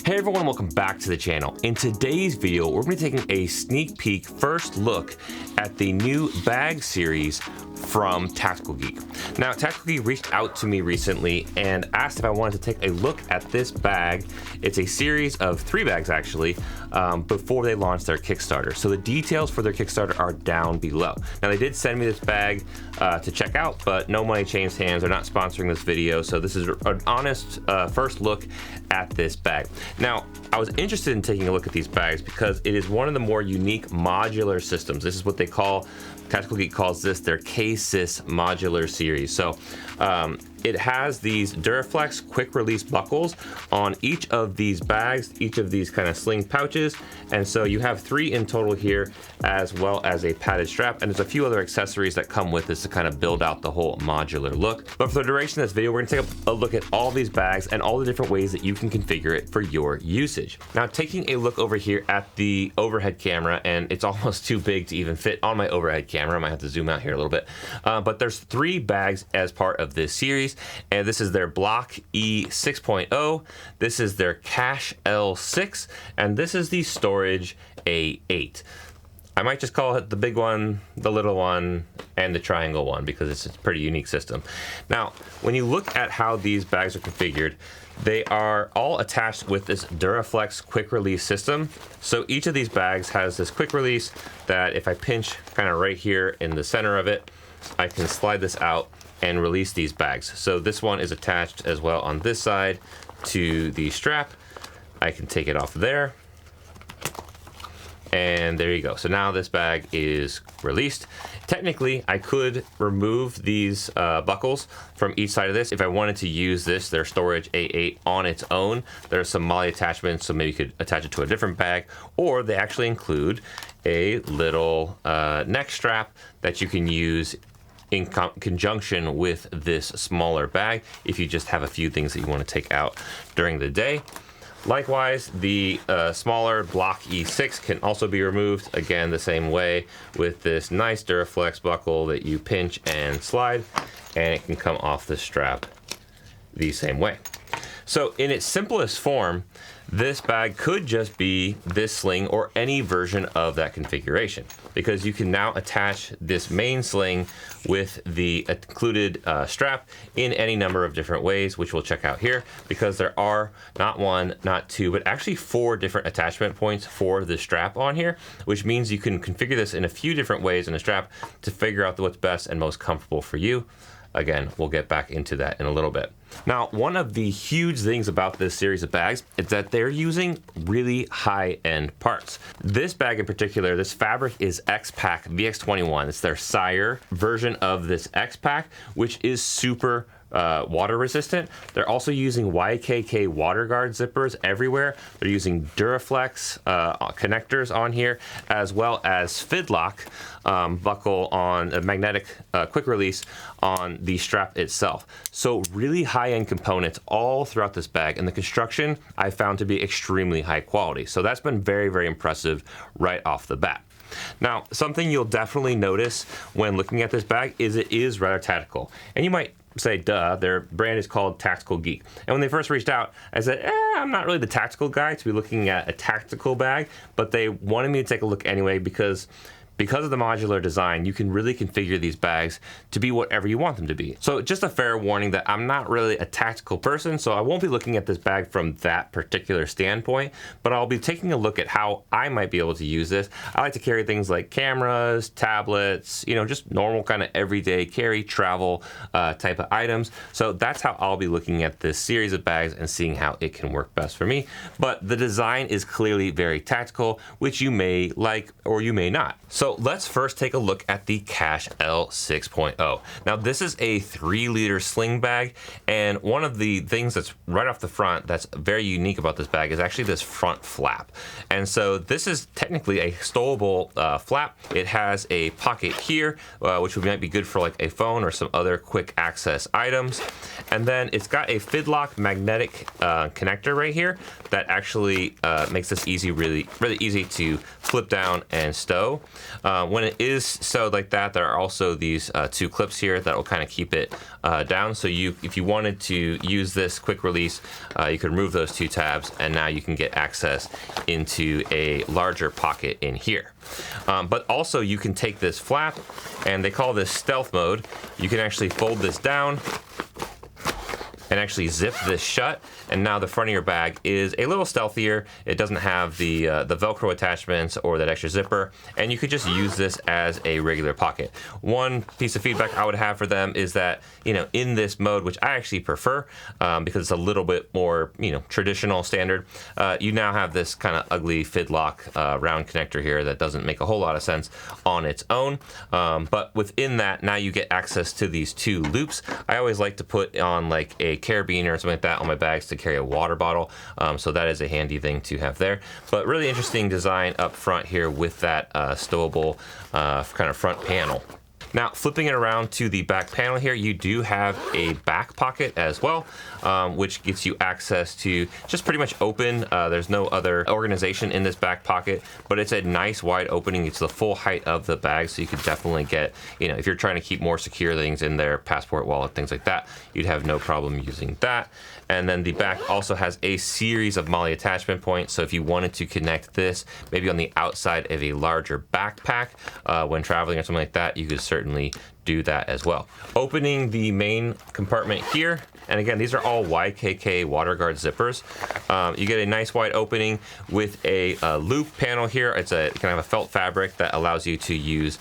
Hey everyone, welcome back to the channel. In today's video, we're going to be taking a sneak peek first look at the new bag series from Tactical Geek. Now, Tactical Geek reached out to me recently and asked if I wanted to take a look at this bag. It's a series of 3 bags actually, before they launched their Kickstarter. So the details for their Kickstarter are down below. Now they did send me this bag to check out, but no money changed hands. They're not sponsoring this video, so this is an honest first look at this bag. Now, I was interested in taking a look at these bags because it is one of the more unique modular systems. This is what they call, Tactical Geek calls this their K.SYS modular series. So it has these Duraflex quick release buckles on each of these bags, each of these kind of sling pouches. And so you have 3 in total here, as well as a padded strap. And there's a few other accessories that come with this to kind of build out the whole modular look. But for the duration of this video, we're gonna take a look at all these bags and all the different ways that you can configure it for your usage. Now, taking a look over here at the overhead camera, and it's almost too big to even fit on my overhead camera. I might have to zoom out here a little bit. But there's 3 bags as part of this series. And this is their Block E 6.0, this is their Cache L6, and this is the Storage A8. I might just call it the big one, the little one, and the triangle one because it's a pretty unique system. Now, when you look at how these bags are configured, they are all attached with this Duraflex quick release system. So each of these bags has this quick release that if I pinch kind of right here in the center of it, I can slide this out and release these bags. So this one is attached as well on this side to the strap. I can take it off there. And there you go. So now this bag is released. Technically, I could remove these buckles from each side of this if I wanted to use this, their Storage A8 on its own. There's some MOLLE attachments, so maybe you could attach it to a different bag, or they actually include a little neck strap that you can use in conjunction with this smaller bag if you just have a few things that you want to take out during the day. Likewise, the smaller Block E6 can also be removed, again the same way, with this nice Duraflex buckle that you pinch and slide, and it can come off the strap the same way. So in its simplest form, this bag could just be this sling or any version of that configuration, because you can now attach this main sling with the included strap in any number of different ways, which we'll check out here, because there are not 1, not 2, but actually 4 different attachment points for the strap on here, which means you can configure this in a few different ways in a strap to figure out what's best and most comfortable for you. Again, we'll get back into that in a little bit. Now, one of the huge things about this series of bags is that they're using really high-end parts. This bag in particular, this fabric is X-Pack VX21. It's their sire version of this X-Pack, which is super water resistant. They're also using YKK water guard zippers everywhere. They're using Duraflex connectors on here, as well as Fidlock buckle on a magnetic quick release on the strap itself. So really high-end components all throughout this bag, and the construction I found to be extremely high quality. So that's been very, very impressive right off the bat. Now, something you'll definitely notice when looking at this bag is it is rather tactical. And you might say, duh, their brand is called Tactical Geek. And when they first reached out, I said, I'm not really the tactical guy to be looking at a tactical bag, but they wanted me to take a look anyway because of the modular design, you can really configure these bags to be whatever you want them to be. So just a fair warning that I'm not really a tactical person, so I won't be looking at this bag from that particular standpoint, but I'll be taking a look at how I might be able to use this. I like to carry things like cameras, tablets, you know, just normal kind of everyday carry, travel type of items. So that's how I'll be looking at this series of bags and seeing how it can work best for me. But the design is clearly very tactical, which you may like or you may not. So let's first take a look at the Cache L 6.0. Now this is a 3-liter sling bag, and one of the things that's right off the front that's very unique about this bag is actually this front flap. And so this is technically a stowable flap. It has a pocket here, which might be good for like a phone or some other quick access items. And then it's got a Fidlock magnetic connector right here that actually makes this really easy to flip down and stow. When it is sewed like that, there are also these two clips here that will kind of keep it down. So if you wanted to use this quick release, you could remove those two tabs, and now you can get access into a larger pocket in here. But also you can take this flap, and they call this stealth mode. You can actually fold this down and actually zip this shut, and now the front of your bag is a little stealthier. It doesn't have the Velcro attachments or that extra zipper, and you could just use this as a regular pocket. One piece of feedback I would have for them is that, in this mode, which I actually prefer because it's a little bit more, traditional standard, you now have this kind of ugly fidlock round connector here that doesn't make a whole lot of sense on its own. But within that, now you get access to these two loops. I always like to put on like a carabiner or something like that on my bags to carry a water bottle, so that is a handy thing to have there. But really interesting design up front here with that stowable kind of front panel. Now, flipping it around to the back panel here, you do have a back pocket as well, which gets you access to just pretty much open. There's no other organization in this back pocket, but it's a nice wide opening. It's the full height of the bag, so you could definitely get, if you're trying to keep more secure things in there, passport, wallet, things like that, you'd have no problem using that. And then the back also has a series of MOLLE attachment points, so if you wanted to connect this maybe on the outside of a larger backpack when traveling or something like that, you could certainly do that as well. Opening the main compartment here, and again, these are all YKK water guard zippers. You get a nice wide opening with a loop panel here. It's a kind of a felt fabric that allows you to use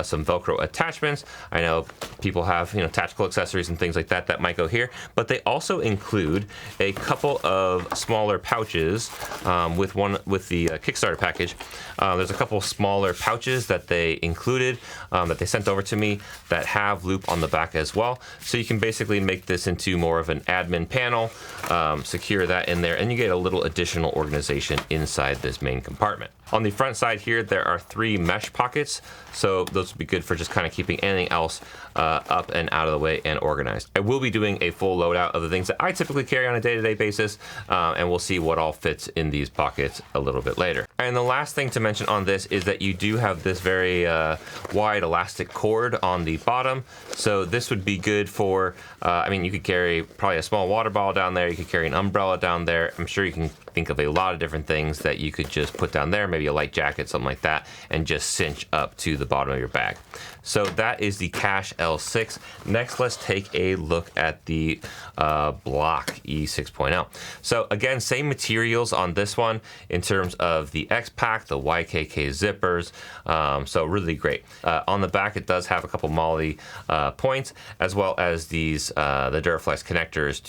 some Velcro attachments. I know people have tactical accessories and things like that that might go here, but they also include a couple of smaller pouches with the Kickstarter package. There's a couple smaller pouches that they included that they sent over to me that have loop on the back as well. So you can basically make this into more of an admin panel, secure that in there, and you get a little additional organization inside this main compartment. On the front side here, there are 3 mesh pockets, so those would be good for just kind of keeping anything else up and out of the way and organized. I will be doing a full loadout of the things that I typically carry on a day-to-day basis, and we'll see what all fits in these pockets a little bit later. And the last thing to mention on this is that you do have this very wide elastic cord on the bottom, so this would be good for, you could carry probably a small water bottle down there, you could carry an umbrella down there. I'm sure you can think of a lot of different things that you could just put down there, maybe a light jacket, something like that, and just cinch up to the bottom of your bag. So that is the Cache L6. Next, let's take a look at the Block E6.0. So again, same materials on this one in terms of the X-Pack, the YKK zippers, so really great. On the back, it does have a couple MOLLE points, as well as these the Duraflex connectors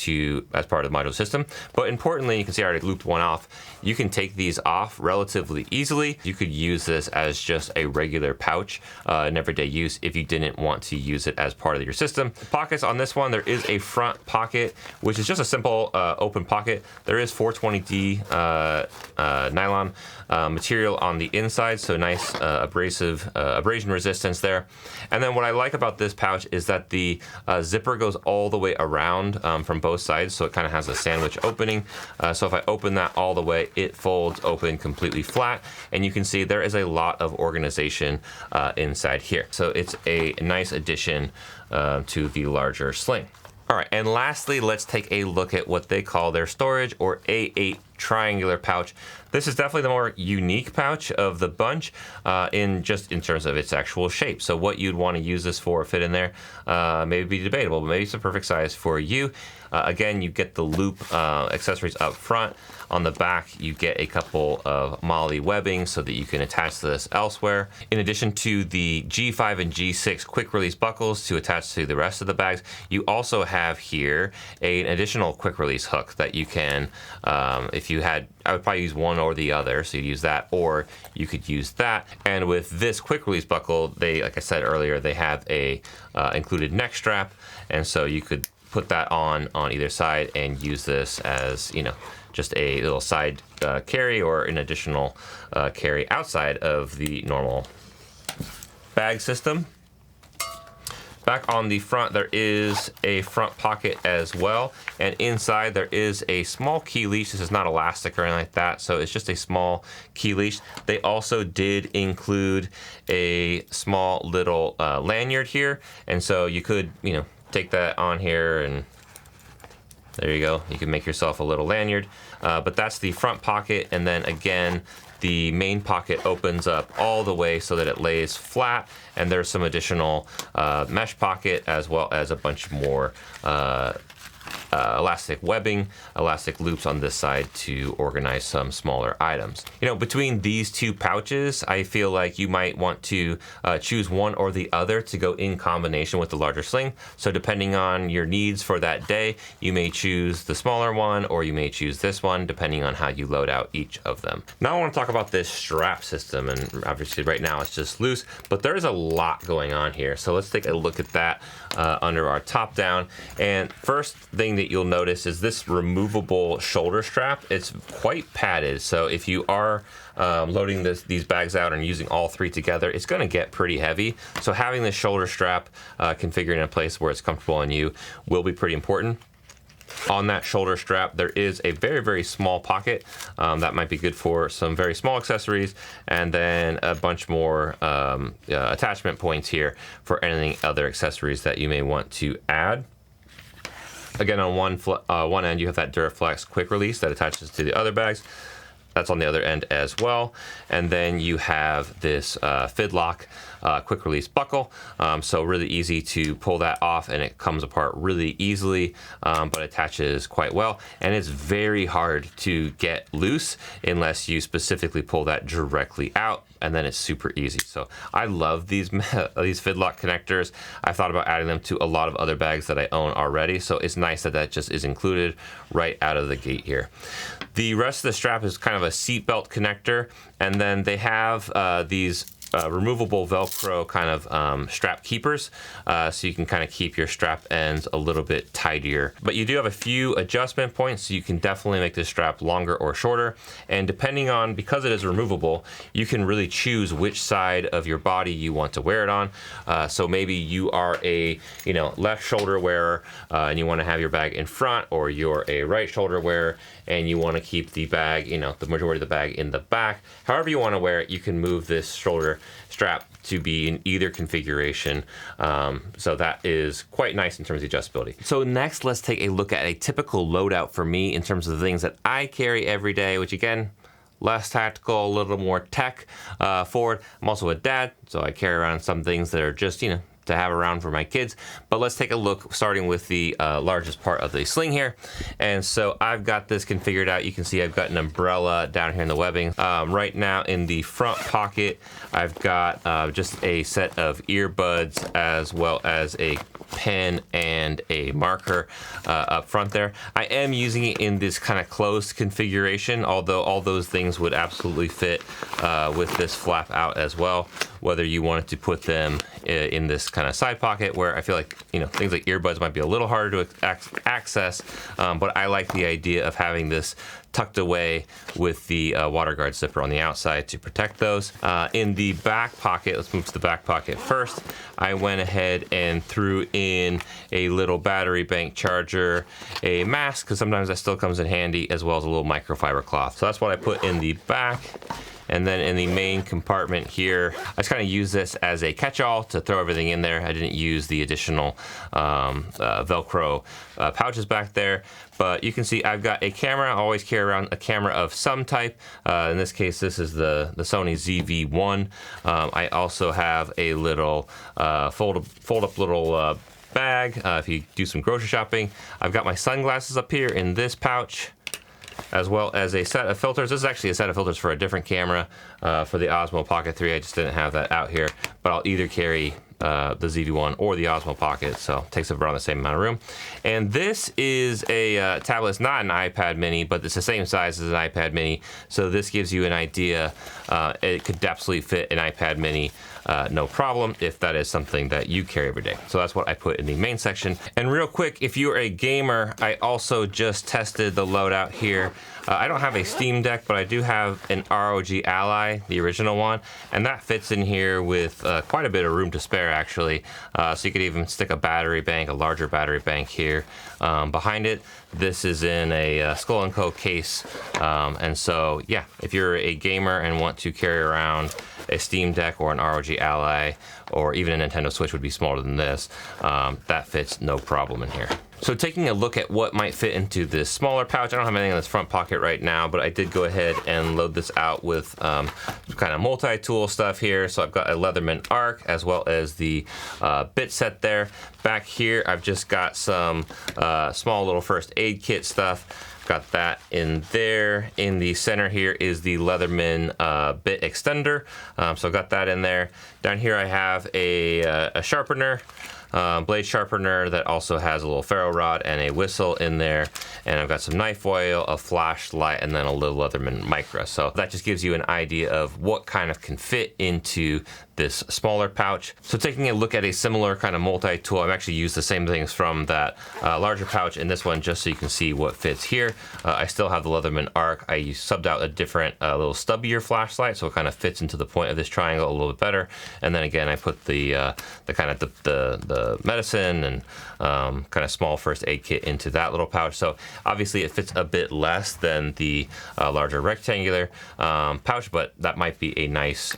as part of the modular system. But importantly, you can see I already looped one off. You can take these off relatively easily. You could use this as just a regular pouch in everyday use if you didn't want to use it as part of your system. Pockets on this one, there is a front pocket, which is just a simple open pocket. There is 420D nylon material on the inside, so nice abrasion resistance there. And then what I like about this pouch is that the zipper goes all the way around from both sides, so it kind of has a sandwich opening. So if I open that all the way, it folds open completely flat, and you can see there is a lot of organization inside here. So it's a nice addition to the larger sling. All right, and lastly, let's take a look at what they call their storage or A8 triangular pouch. This is definitely the more unique pouch of the bunch in terms of its actual shape. So what you'd want to use this for, fit in there, maybe be debatable, but maybe it's the perfect size for you. Again, you get the loop accessories up front. On the back, you get a couple of MOLLE webbing so that you can attach this elsewhere. In addition to the G5 and G6 quick release buckles to attach to the rest of the bags, you also have here an additional quick release hook that you can, if you had, I would probably use one or the other, so you'd use that, or you could use that. And with this quick release buckle, they, like I said earlier, they have a included neck strap, and so you could put that on either side and use this as, just a little side carry or an additional carry outside of the normal bag system. Back on the front, there is a front pocket as well, and inside there is a small key leash. This is not elastic or anything like that, so it's just a small key leash. They also did include a small little lanyard here, and so you could, take that on here, and there you go. You can make yourself a little lanyard, but that's the front pocket, and then again, the main pocket opens up all the way so that it lays flat, and there's some additional mesh pocket as well as a bunch more elastic webbing, elastic loops on this side to organize some smaller items. Between these two pouches, I feel like you might want to choose one or the other to go in combination with the larger sling. So depending on your needs for that day, you may choose the smaller one or you may choose this one, depending on how you load out each of them. Now I want to talk about this strap system, and obviously right now it's just loose, but there's a lot going on here. So let's take a look at that under our top down. And first thing that you'll notice is this removable shoulder strap. It's quite padded, so if you are loading these bags out and using all three together, it's going to get pretty heavy. So having this shoulder strap configured in a place where it's comfortable on you will be pretty important. On that shoulder strap, there is a very, very small pocket that might be good for some very small accessories, and then a bunch more attachment points here for any other accessories that you may want to add. Again, on one end, you have that Duraflex quick release that attaches to the other bags. That's on the other end as well. And then you have this Fidlock quick release buckle. So really easy to pull that off, and it comes apart really easily, but attaches quite well. And it's very hard to get loose unless you specifically pull that directly out, and then it's super easy. So I love these Fidlock connectors. I've thought about adding them to a lot of other bags that I own already. So it's nice that that just is included right out of the gate here. The rest of the strap is kind of a seat belt connector, and then they have these removable Velcro kind of strap keepers, so you can kind of keep your strap ends a little bit tidier. But you do have a few adjustment points, so you can definitely make this strap longer or shorter. And depending on, because it is removable, you can really choose which side of your body you want to wear it on. So maybe you are a left shoulder wearer and you want to have your bag in front, or you're a right shoulder wearer and you want to keep the bag, the majority of the bag in the back. However you want to wear it, you can move this shoulder strap to be in either configuration. So that is quite nice in terms of adjustability. So next, let's take a look at a typical loadout for me in terms of the things that I carry every day, which again, less tactical, a little more tech forward. I'm also a dad, so I carry around some things that are just, to have around for my kids. But let's take a look, starting with the largest part of the sling here. And so I've got this configured out. You can see I've got an umbrella down here in the webbing. Right now in the front pocket, I've got just a set of earbuds as well as a pen and a marker up front there. I am using it in this kind of closed configuration, although all those things would absolutely fit with this flap out as well, whether you wanted to put them in this kind of side pocket, where I feel like things like earbuds might be a little harder to access, but I like the idea of having this tucked away with the water guard zipper on the outside to protect those. In the back pocket, let's move to the back pocket first. I went ahead and threw in a little battery bank charger, a mask, because sometimes that still comes in handy, as well as a little microfiber cloth. So that's what I put in the back. And then in the main compartment here, I just kind of use this as a catch-all to throw everything in there. I didn't use the additional Velcro pouches back there. But you can see I've got a camera. I always carry around a camera of some type. In this case, this is the Sony ZV-1. I also have a little fold-up little bag if you do some grocery shopping. I've got my sunglasses up here in this pouch, as well as a set of filters. This is actually a set of filters for a different camera for the Osmo Pocket 3. I just didn't have that out here, but I'll either carry the ZV-1 or the Osmo Pocket, so it takes up around the same amount of room. And this is a tablet. It's not an iPad mini, but it's the same size as an iPad mini, so this gives you an idea. It could absolutely fit an iPad mini, no problem, if that is something that you carry every day. So that's what I put in the main section. And real quick, if you're a gamer, I also just tested the loadout here I don't have a Steam Deck, but I do have an ROG Ally, the original one, and that fits in here with quite a bit of room to spare, actually. So you could even stick a battery bank, a larger battery bank here behind it. This is in a Skull & Co case, and so yeah, if you're a gamer and want to carry around a Steam Deck or an ROG Ally, or even a Nintendo Switch would be smaller than this, that fits no problem in here. So taking a look at what might fit into this smaller pouch, I don't have anything in this front pocket right now, but I did go ahead and load this out with kind of multi-tool stuff here. So I've got a Leatherman arc as well as the bit set there. Back here, I've just got some small little first aid kit stuff. Got that in there. In the center here is the Leatherman bit extender. So I've got that in there. Down here I have a sharpener. Blade sharpener that also has a little ferro rod and a whistle in there, and I've got some knife oil, a flashlight, and then a little Leatherman micro. So that just gives you an idea of what kind of can fit into this smaller pouch. So taking a look at a similar kind of multi-tool, I've actually used the same things from that larger pouch in this one just so you can see what fits here. I still have the Leatherman arc. I subbed out a different little stubbier flashlight so it kind of fits into the point of this triangle a little bit better. And then again, I put the kind of the medicine and kind of small first aid kit into that little pouch. So obviously it fits a bit less than the larger rectangular pouch, but that might be a nice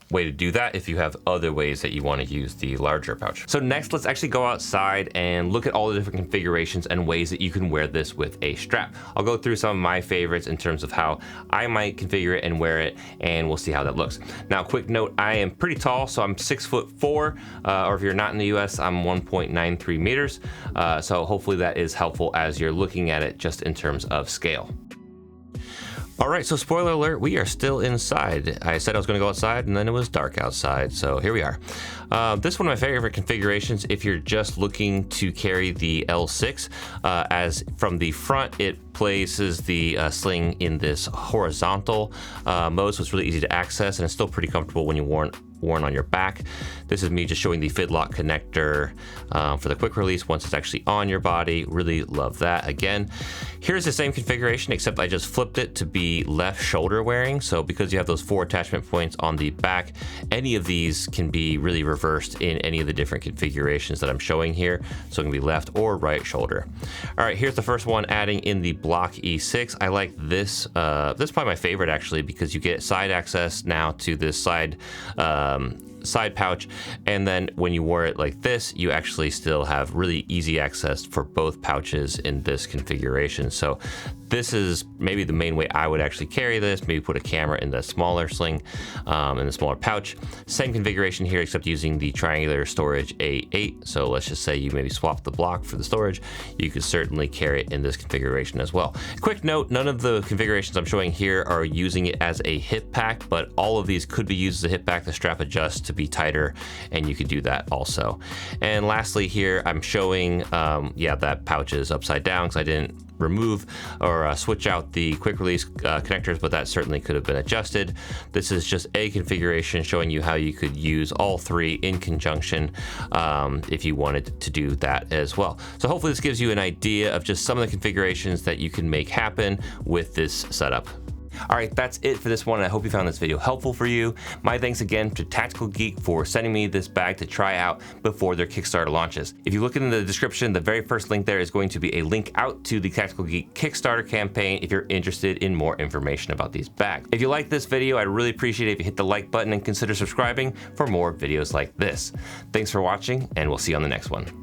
way to do that if you have other ways that you want to use the larger pouch. So next, let's actually go outside and look at all the different configurations and ways that you can wear this with a strap. I'll go through some of my favorites in terms of how I might configure it and wear it, and we'll see how that looks. Now, quick note, I am pretty tall, so I'm 6'4", or if you're not in the US, I'm 1.93 meters. So hopefully that is helpful as you're looking at it just in terms of scale. All right, so spoiler alert, we are still inside. I said I was gonna go outside and then it was dark outside, so here we are. This is one of my favorite configurations if you're just looking to carry the L6, as from the front, it places the sling in this horizontal mode, so it's really easy to access and it's still pretty comfortable when you worn on your back. This is me just showing the fidlock connector for the quick release once it's actually on your body. Really love that. Again, here's the same configuration except I just flipped it to be left shoulder wearing. So because you have those 4 attachment points on the back, any of these can be really reversed in any of the different configurations that I'm showing here. So it can be left or right shoulder. All right, here's the first one, adding in the Block E6. I like this. This is probably my favorite actually because you get side access now to this side pouch, and then when you wear it like this, you actually still have really easy access for both pouches in this configuration. So this is maybe the main way I would actually carry this, maybe put a camera in the smaller sling, in the smaller pouch. Same configuration here, except using the triangular storage A8. So let's just say you maybe swap the block for the storage. You could certainly carry it in this configuration as well. Quick note, none of the configurations I'm showing here are using it as a hip pack, but all of these could be used as a hip pack. The strap adjusts to be tighter, and you could do that also. And lastly here, I'm showing, yeah, that pouch is upside down because I didn't remove or switch out the quick release connectors, but that certainly could have been adjusted. This is just a configuration showing you how you could use all 3 in conjunction if you wanted to do that as well. So hopefully this gives you an idea of just some of the configurations that you can make happen with this setup. All right, that's it for this one. I hope you found this video helpful for you. My thanks again to Tactical Geek for sending me this bag to try out before their Kickstarter launches. If you look in the description, the very first link there is going to be a link out to the Tactical Geek Kickstarter campaign if you're interested in more information about these bags. If you like this video, I'd really appreciate it if you hit the like button and consider subscribing for more videos like this. Thanks for watching, and we'll see you on the next one.